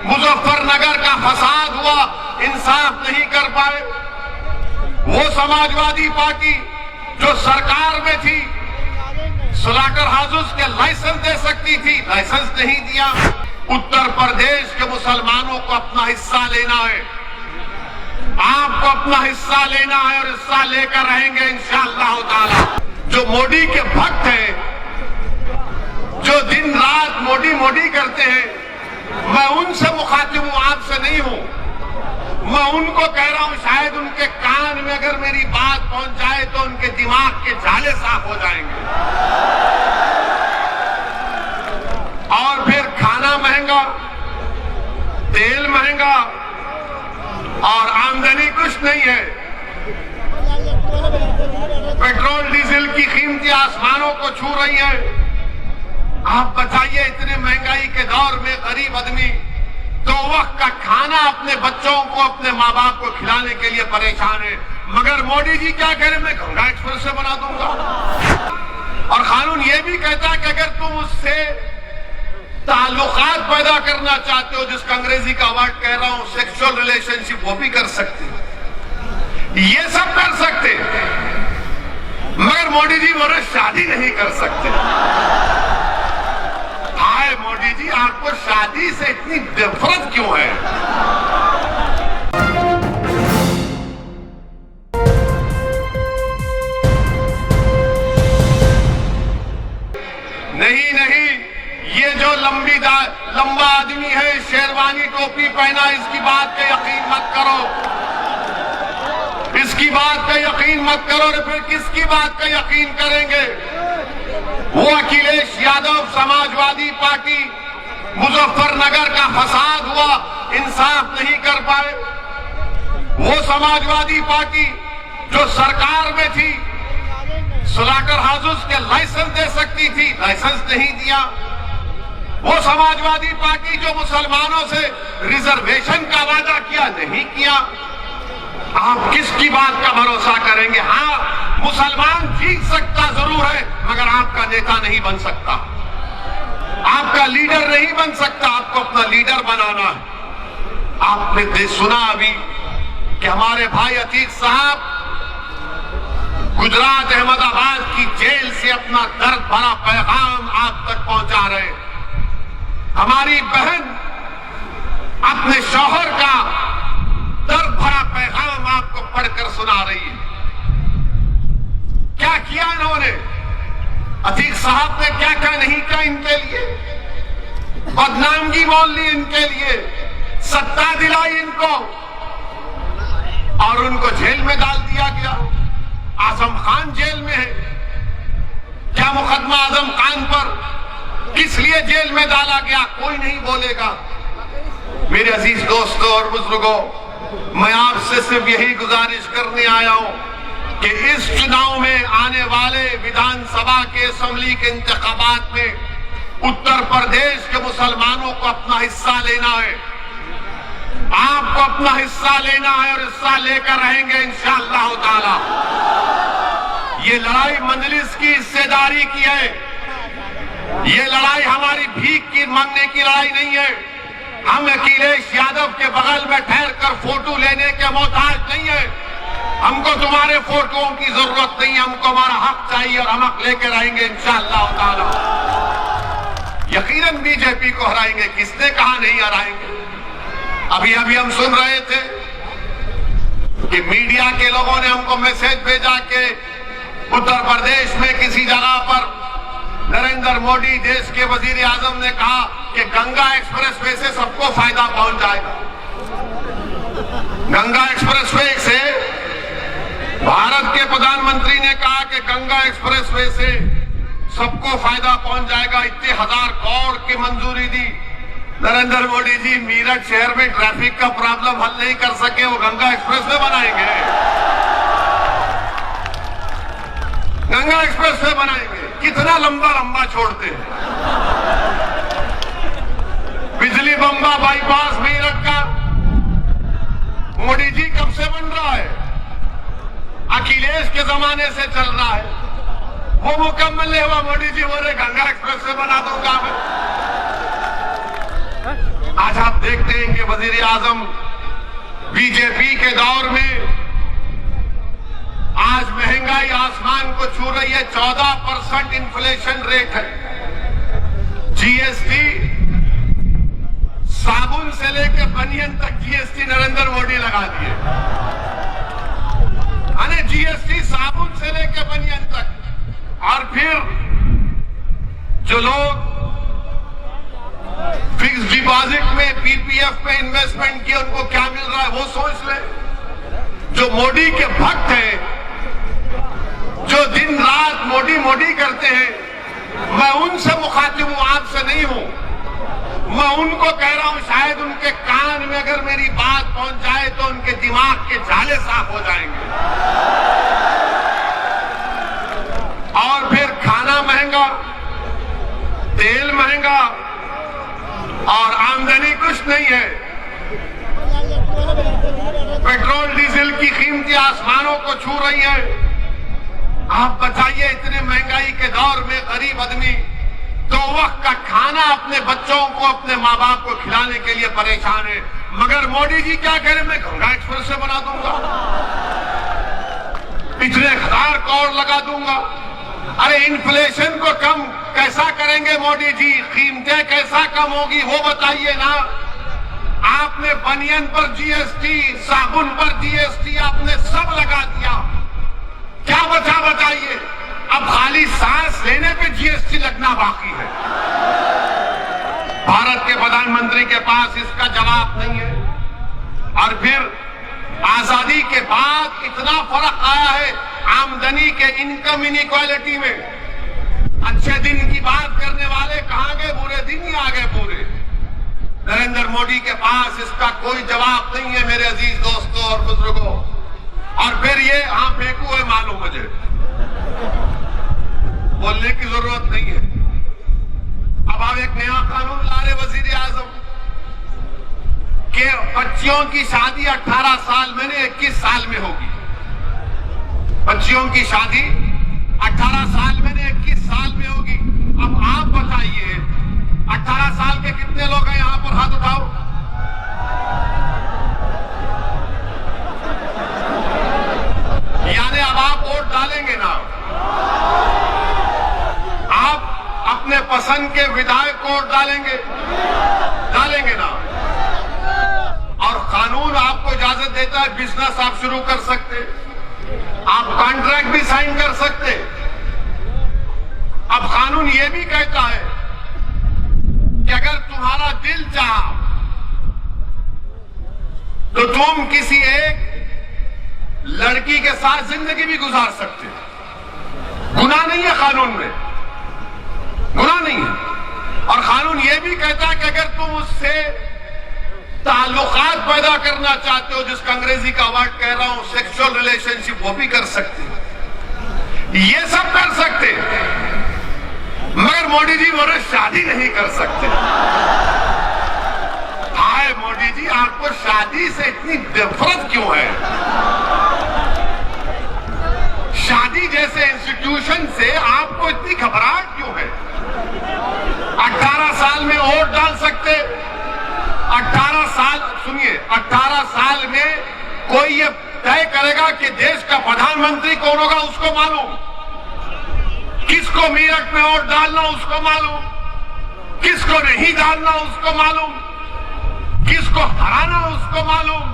मुजफ्फरनगर का फसाद हुआ, इंसाफ नहीं कर पाए। वो समाजवादी पार्टी जो सरकार में थी, स्लॉटर हाउसेस के लाइसेंस दे सकती थी, लाइसेंस नहीं दिया। उत्तर प्रदेश के मुसलमानों को अपना हिस्सा लेना है, आपको अपना हिस्सा लेना है और हिस्सा लेकर रहेंगे इंशाअल्लाह ताला। जो मोदी के भक्त हैं, जो दिन रात मोदी मोदी करते हैं, मैं उनसे मुखातिब हूं, आपसे नहीं हूं। मैं उनको कह रहा हूं, शायद उनके कान में अगर मेरी बात पहुंच जाए तो उनके दिमाग के झाले साफ हो जाएंगे। और फिर खाना महंगा, तेल महंगा और आमदनी कुछ नहीं है। पेट्रोल डीजल की कीमतें आसमानों को छू रही है। आप बताइए, इतने महंगाई के दौर में गरीब आदमी 2 वक्त का खाना अपने बच्चों को, अपने माँ बाप को खिलाने के लिए परेशान है। मगर मोदी जी क्या कह रहे, मैं गंगा एक्सप्रेस से बना दूंगा। और कानून ये भी कहता है कि अगर तुम उससे ताल्लुकात पैदा करना चाहते हो, जिसका अंग्रेजी का वर्ड कह रहा हूं सेक्सुअल रिलेशनशिप, वो भी कर सकते, ये सब कर सकते। मगर मोदी जी बोले शादी नहीं कर सकते। हाय मोदी जी, आपको शादी से इतनी नफरत क्यों है? नहीं नहीं, ये जो लंबा आदमी है, शेरवानी टोपी पहना, इसकी बात का यकीन मत करो, इसकी बात का यकीन मत करो। और फिर किसकी बात का यकीन करेंगे? वो अखिलेश यादव, समाजवादी पार्टी, मुजफ्फरनगर का फसाद हुआ, इंसाफ नहीं कर पाए। वो समाजवादी पार्टी जो सरकार में थी, स्लॉटर हाउसेस के लाइसेंस दे सकती थी, लाइसेंस नहीं दिया। वो समाजवादी पार्टी जो मुसलमानों से रिजर्वेशन का वादा किया, नहीं किया। आप किसकी बात का भरोसा करेंगे? हाँ, मुसलमान जीत सकता जरूर है, मगर आपका नेता नहीं बन सकता, आपका लीडर नहीं बन सकता। आपको अपना लीडर बनाना है। आपने सुना अभी कि हमारे भाई अतीक साहब गुजरात अहमदाबाद की जेल से अपना दर्द भरा पैगाम आप तक पहुंचा रहे। हमारी बहन अपने शौहर का दर्द भरा पैगाम आपको पढ़कर सुना रही है। क्या किया इन्होंने? अतीक साहब ने क्या क्या नहीं किया इनके लिए? बदनामगी बोल ली इनके लिए, सत्ता दिलाई इनको और उनको जेल में डाल दिया गया। आजम खान जेल में है। क्या मुकदमा आजम खान पर किस लिए जेल में डाला गया? कोई नहीं बोलेगा। मेरे अजीज दोस्तों और बुजुर्गों, मैं आपसे सिर्फ यही गुजारिश करने आया हूं कि इस चुनाव में आने वाले विधानसभा के असेंबली के इंतखाबात में उत्तर प्रदेश के मुसलमानों को अपना हिस्सा लेना है। आपको अपना हिस्सा लेना है और हिस्सा लेकर रहेंगे इंशाअल्लाह ताला। ये लड़ाई मजलिस की हिस्सेदारी की है। ये लड़ाई हमारी भीख की मांगने की लड़ाई नहीं है। हम अखिलेश यादव के बगल में ठहर कर फोटो लेने के मोहताज नहीं है। हमको तुम्हारे फोटोओं की जरूरत नहीं है। हमको हमारा हक चाहिए और हम हक लेकर आएंगे इंशाअल्लाह ताला। यकीनन बीजेपी को हराएंगे। किसने कहा नहीं हराएंगे? अभी अभी हम सुन रहे थे कि मीडिया के लोगों ने हमको मैसेज भेजा कि उत्तर प्रदेश में किसी जगह पर नरेंद्र मोदी देश के वजीर आजम ने कहा कि गंगा एक्सप्रेसवे से सबको फायदा पहुंच जाएगा। गंगा एक्सप्रेसवे से भारत के प्रधानमंत्री ने कहा कि गंगा एक्सप्रेसवे से सबको फायदा पहुंच जाएगा। इतने 1000 करोड़ की मंजूरी दी। नरेंद्र मोदी जी मीरठ शहर में ट्रैफिक का प्रॉब्लम हल नहीं कर सके, वो गंगा एक्सप्रेसवे बनाएंगे। गंगा एक्सप्रेसवे बनाएंगे। कितना लंबा लंबा छोड़ते हैं। बिजली बम्बा बाईपास मीरठ का मोदी जी कब से बन रहा है? अखिलेश के जमाने से चल रहा है। वो मुकम्मल नहीं हुआ। मोदी जी बोले गंगा एक्सप्रेसवे बना दूंगा मैं। आज आप देखते हैं वजीर आजम बीजेपी के दौर में आज महंगाई आसमान को छू रही है। 14% इन्फ्लेशन रेट है। जीएसटी साबुन से लेकर बनियन तक जीएसटी नरेंद्र मोदी लगा दिए। यानी जीएसटी साबुन से लेकर बनियन तक। और फिर जो लोग फिक्स डिपॉजिट में पीपीएफ में इन्वेस्टमेंट किए उनको क्या मिल रहा है वो सोच ले। जो मोदी के भक्त हैं, जो दिन रात मोदी मोदी करते हैं, मैं उनसे मुखातिब हूं, आपसे नहीं हूं। मैं उनको कह रहा हूं, शायद उनके कान में अगर मेरी बात पहुंच जाए तो उनके दिमाग के जाले साफ हो जाएंगे। और फिर खाना महंगा, तेल महंगा और आमदनी कुछ नहीं है। पेट्रोल डीजल की कीमतें आसमानों को छू रही है। आप बताइए, इतने महंगाई के दौर में गरीब आदमी 2 वक्त का खाना अपने बच्चों को, अपने माँ बाप को खिलाने के लिए परेशान है। मगर मोदी जी क्या कह रहे, मैं गंगा एक्सप्रेस से बना दूंगा, इतने 1000 करोड़ लगा दूंगा। अरे इन्फ्लेशन को कम कैसा करेंगे मोदी जी? कीमतें कैसा कम होगी वो बताइए ना। आपने बनियन पर जीएसटी, साबुन पर जीएसटी आपने सब लगा दिया। क्या बचा बताइए? अब खाली सांस लेने पे जीएसटी लगना बाकी है। भारत के प्रधानमंत्री के पास इसका जवाब नहीं है। और फिर आजादी के बाद इतना फर्क आया है आमदनी के, इनकम इनइक्वालिटी में। अच्छे दिन की बात करने वाले कहां गए? बुरे दिन ही आ गए पूरे। नरेंद्र मोदी के पास इसका कोई जवाब नहीं है मेरे अजीज दोस्तों और बुजुर्गों। और फिर ये फेंकू है, मालूम मुझे, बोलने की जरूरत नहीं है। अब आप एक नया कानून ला रहे वजीर आजम के बच्चियों की शादी 18 साल में नहीं 21 साल में होगी। बच्चियों की शादी 18 साल में नहीं 21 साल में होगी। अब आप बताइए, 18 साल के कितने लोग हैं यहां पर? हाथ उठाओ। यानी अब आप वोट डालेंगे ना? आप अपने पसंद के विधायक को वोट डालेंगे ना? और कानून आपको इजाजत देता है बिजनेस आप शुरू कर सकते, आप कॉन्ट्रैक्ट भी साइन कर सकते। अब कानून यह भी कहता है कि अगर तुम्हारा दिल चाहा तो तुम किसी एक लड़की के साथ जिंदगी भी गुजार सकते हो। गुनाह नहीं है कानून में, गुनाह नहीं है। और कानून यह भी कहता है कि अगर तुम उससे ताल्लुकात पैदा करना चाहते हो, जिसका अंग्रेजी का वर्ड कह रहा हूं सेक्सुअल रिलेशनशिप, वो भी कर सकते हो। ये सब कर सकते, मगर मोदी जी बोले शादी नहीं कर सकते। हाय मोदी जी, आपको शादी से इतनी नफरत क्यों है? शादी जैसे इंस्टीट्यूशन से आपको इतनी घबराहट क्यों है? 18 साल में वोट डाल सकते। 18 साल, सुनिए, 18 साल में कोई ये तय करेगा कि देश का प्रधानमंत्री कौन होगा उसको मालूम, किसको मेरठ में वोट डालना उसको मालूम, किसको नहीं डालना उसको मालूम, किसको हराना उसको मालूम,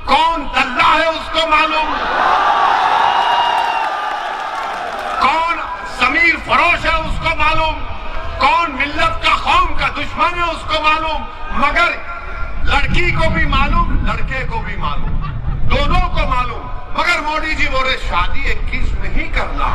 कौन दल्ला है उसको मालूम, कौन जमीर फरोश है उसको मालूम, कौन मिल्लत का कौम का दुश्मन है उसको मालूम। मगर लड़की को भी मालूम, लड़के को भी मालूम, दोनों को मालूम। मगर मोदी जी बोले शादी 21 में ही करना।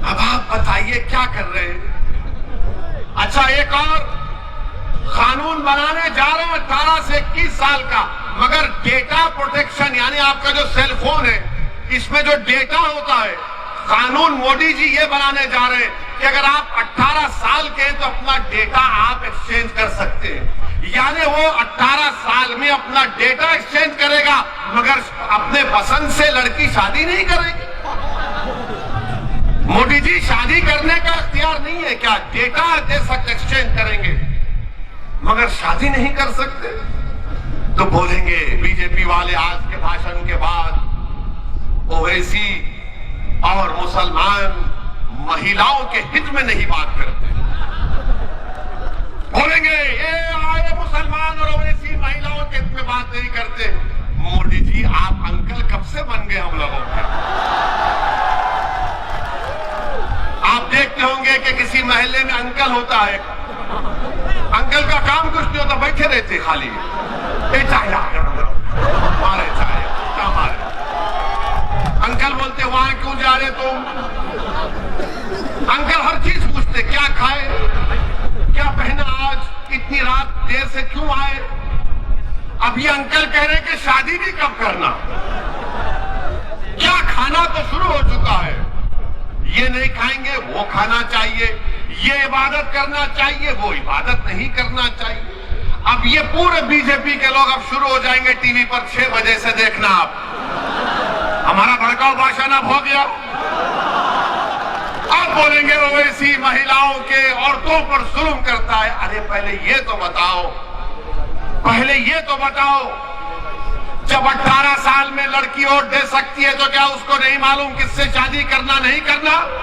अब आप बताइए क्या कर रहे हैं? अच्छा, एक और कानून बनाने जा रहे हैं 18 से 21 साल का, मगर डेटा प्रोटेक्शन, यानी आपका जो सेल फोन है इसमें जो डेटा होता है, कानून मोदी जी ये बनाने जा रहे हैं कि अगर आप 18 साल के हैं तो अपना डेटा आप एक्सचेंज कर सकते हैं। यानी वो 18 साल में अपना डेटा एक्सचेंज करेगा, मगर अपने पसंद से लड़की शादी नहीं करेगी। मोदी जी शादी करने का इख्तियार नहीं है क्या? डेटा दे सकते, एक्सचेंज करेंगे। मगर शादी नहीं कर सकते। तो बोलेंगे बीजेपी वाले आज के भाषण के बाद ओवैसी और मुसलमान महिलाओं के हित में नहीं बात करते। बोलेंगे ये आए मुसलमान और ओवैसी महिलाओं के हित में बात नहीं करते। मोदी जी आप अंकल कब से बन गए हम लोगों के? आप देखते होंगे कि किसी महल्ले में अंकल होता है, अंकल का काम कुछ नहीं होता, बैठे रहते खाली, चाय मारे चाय क्या मारे। अंकल बोलते वहां क्यों जा रहे तुम? अंकल हर चीज पूछते, क्या खाए, क्या पहना आज, इतनी रात देर से क्यों आए। अब ये अंकल कह रहे कि शादी भी कब करना, क्या खाना तो शुरू हो चुका है, ये नहीं खाएंगे वो खाना चाहिए, ये इबादत करना चाहिए वो इबादत नहीं करना चाहिए। अब ये पूरे बीजेपी के लोग अब शुरू हो जाएंगे टीवी पर 6 बजे से देखना। आप हमारा भड़काऊ भाषण अब हो गया। आप बोलेंगे ओवैसी महिलाओं के औरतों पर जुल्म करता है। अरे पहले ये तो बताओ, पहले ये तो बताओ, जब 18 साल में लड़की वोट दे सकती है तो क्या उसको नहीं मालूम किससे शादी करना नहीं करना?